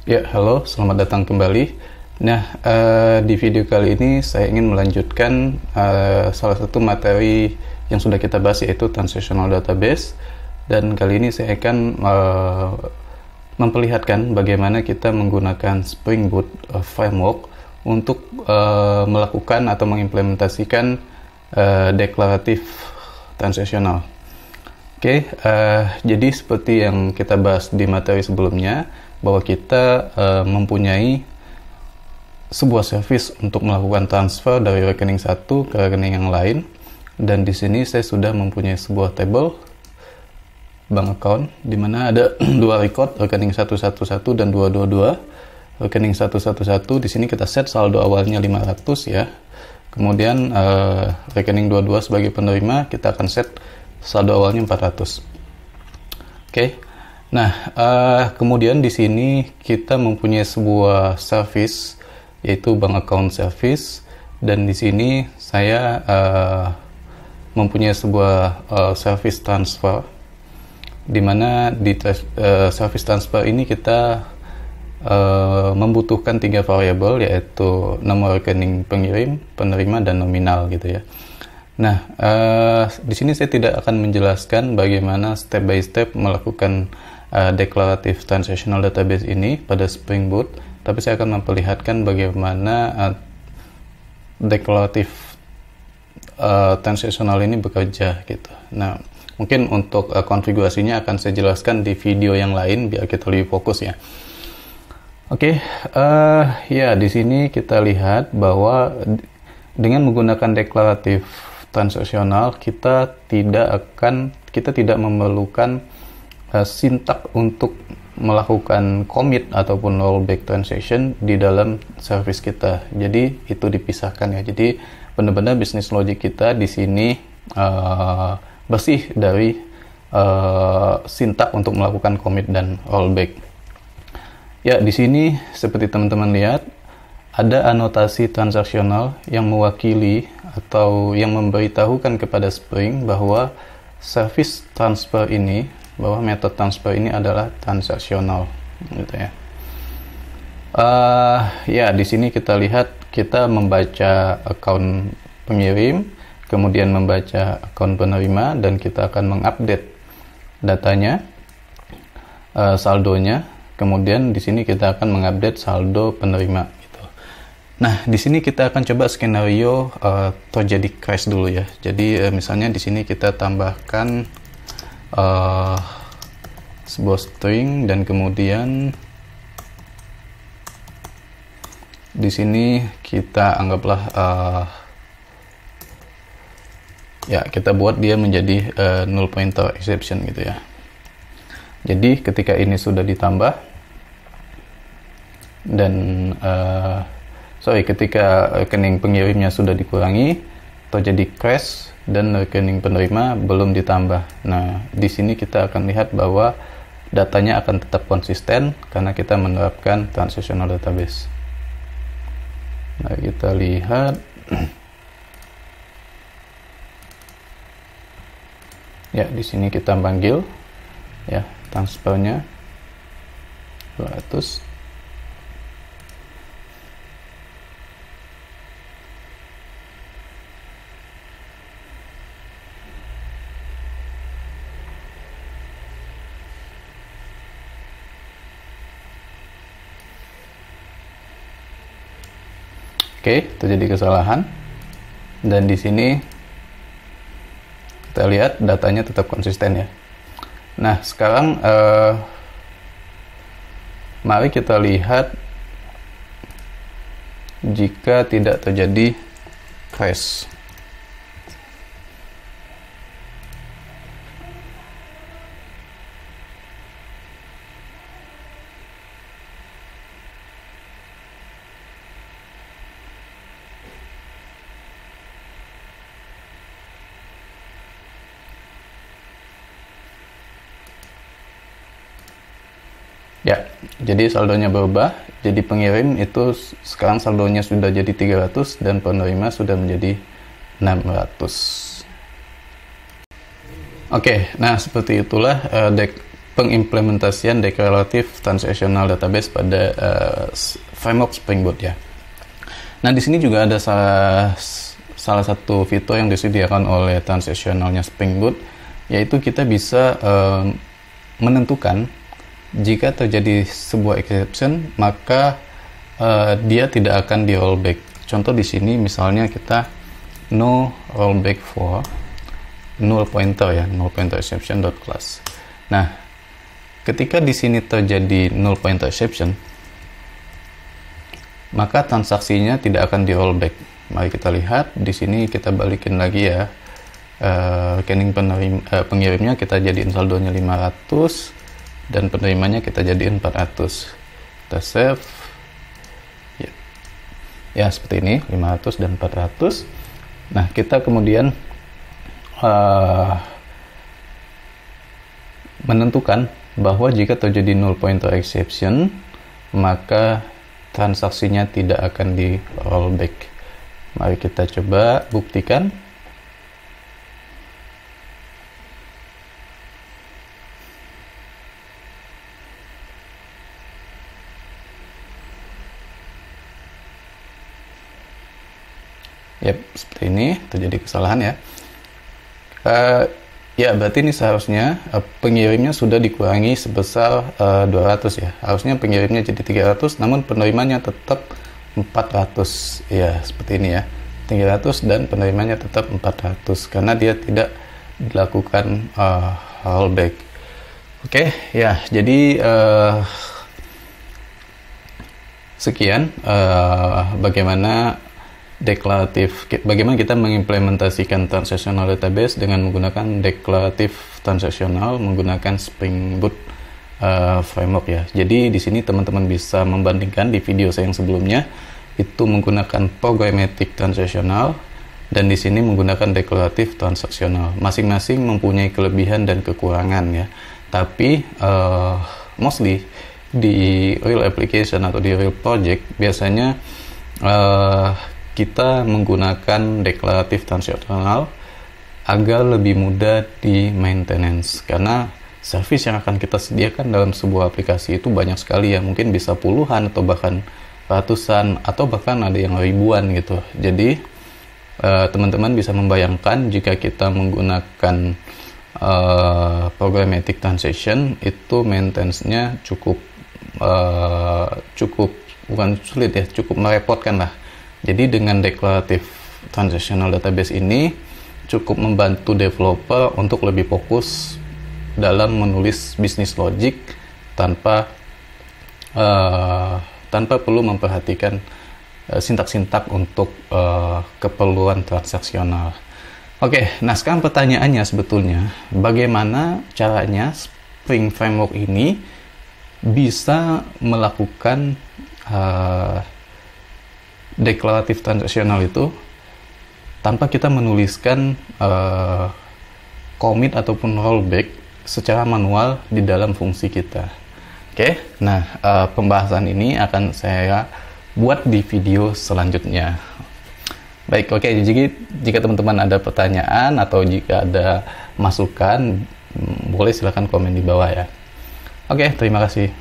Ya, halo, selamat datang kembali. Nah, di video kali ini saya ingin melanjutkan salah satu materi yang sudah kita bahas, yaitu Transactional Database. Dan kali ini saya akan memperlihatkan bagaimana kita menggunakan Spring Boot Framework untuk melakukan atau mengimplementasikan deklaratif transaksional. Jadi seperti yang kita bahas di materi sebelumnya, bahwa kita mempunyai sebuah service untuk melakukan transfer dari rekening satu ke rekening yang lain, dan di sini saya sudah mempunyai sebuah table bank account di mana ada dua record, rekening 111 dan 222. Rekening 111 di sini kita set saldo awalnya 500 ya. Kemudian rekening 22 sebagai penerima kita akan set saldo awalnya 400. Nah, kemudian di sini kita mempunyai sebuah service, yaitu bank account service, dan di sini saya mempunyai sebuah service transfer, di mana di service transfer ini kita membutuhkan 3 variabel, yaitu nomor rekening pengirim, penerima, dan nominal gitu ya. Nah, di sini saya tidak akan menjelaskan bagaimana step by step melakukan declarative transactional database ini pada Spring Boot, tapi saya akan memperlihatkan bagaimana declarative transactional ini bekerja gitu. Nah, mungkin untuk konfigurasinya akan saya jelaskan di video yang lain biar kita lebih fokus ya. Ya, di sini kita lihat bahwa dengan menggunakan declarative transaksional kita tidak memerlukan sintak untuk melakukan commit ataupun rollback transaction di dalam service kita. Jadi itu dipisahkan ya. Jadi benar-benar bisnis logic kita di sini bersih dari sintak untuk melakukan commit dan rollback. Ya, di sini seperti teman-teman lihat ada anotasi transaksional yang mewakili atau yang memberitahukan kepada Spring bahwa service transfer ini, bahwa metode transfer ini adalah transaksional, gitu ya. Ya, di sini kita lihat kita membaca akun pengirim, kemudian membaca akun penerima, dan kita akan mengupdate datanya, saldonya. Kemudian di sini kita akan mengupdate saldo penerima. Nah, di sini kita akan coba skenario terjadi crash dulu ya. Jadi misalnya di sini kita tambahkan sebuah string, dan kemudian di sini kita anggaplah ya, kita buat dia menjadi null pointer exception gitu ya. Jadi ketika ini sudah ditambah dan ketika rekening pengirimnya sudah dikurangi, terjadi crash dan rekening penerima belum ditambah. Nah, di sini kita akan lihat bahwa datanya akan tetap konsisten karena kita menerapkan transactional database. Nah, kita lihat ya, di sini kita panggil ya transfernya 200. Terjadi kesalahan, dan di sini kita lihat datanya tetap konsisten ya. Nah, sekarang mari kita lihat jika tidak terjadi crash. Ya, jadi saldonya berubah. Jadi pengirim itu sekarang saldonya sudah jadi 300 dan penerima sudah menjadi 600. Oke, nah seperti itulah pengimplementasian Declarative Transactional Database pada framework Spring Boot ya. Nah, di sini juga ada salah satu fitur yang disediakan oleh transaksionalnya Spring Boot, yaitu kita bisa menentukan jika terjadi sebuah exception, maka dia tidak akan di rollback. Contoh di sini misalnya kita no rollback for null pointer ya, null pointer exception dot class. Nah, ketika di sini terjadi null pointer exception, maka transaksinya tidak akan di rollback. Mari kita lihat di sini, kita balikin lagi ya. Rekening pengirimnya kita jadiin saldonya 500 dan penerimanya kita jadiin 400. Kita save ya seperti ini, 500 dan 400. Nah, kita kemudian menentukan bahwa jika terjadi null pointer exception, maka transaksinya tidak akan di rollback. Mari kita coba buktikan. Yap, seperti ini terjadi kesalahan ya. Ya, berarti ini seharusnya pengirimnya sudah dikurangi sebesar 200 ya. Harusnya pengirimnya jadi 300, namun penerimanya tetap 400. Ya, seperti ini ya. 300 dan penerimanya tetap 400 karena dia tidak dilakukan rollback. Oke, ya. Jadi sekian bagaimana kita mengimplementasikan transactional database dengan menggunakan declarative transactional menggunakan Spring Boot framework ya. Jadi di sini teman-teman bisa membandingkan di video saya yang sebelumnya itu menggunakan programmatic transactional dan di sini menggunakan declarative transactional. Masing-masing mempunyai kelebihan dan kekurangan ya. Tapi mostly di real application atau di real project biasanya kita menggunakan declarative transactional agar lebih mudah di maintenance, karena service yang akan kita sediakan dalam sebuah aplikasi itu banyak sekali ya, mungkin bisa puluhan atau bahkan ratusan atau bahkan ada yang ribuan gitu. Jadi teman-teman bisa membayangkan jika kita menggunakan programmatic transaction itu maintenance-nya cukup bukan sulit ya, cukup merepotkan lah. Jadi dengan declarative transactional database ini cukup membantu developer untuk lebih fokus dalam menulis bisnis logic tanpa perlu memperhatikan sintak-sintak untuk keperluan transaksional. Oke, nah sekarang pertanyaannya sebetulnya bagaimana caranya Spring Framework ini bisa melakukan declarative transactional itu tanpa kita menuliskan commit ataupun rollback secara manual di dalam fungsi kita. Oke, nah pembahasan ini akan saya buat di video selanjutnya. Baik, oke, jika teman-teman ada pertanyaan atau jika ada masukan, boleh silakan komen di bawah ya. Oke, terima kasih.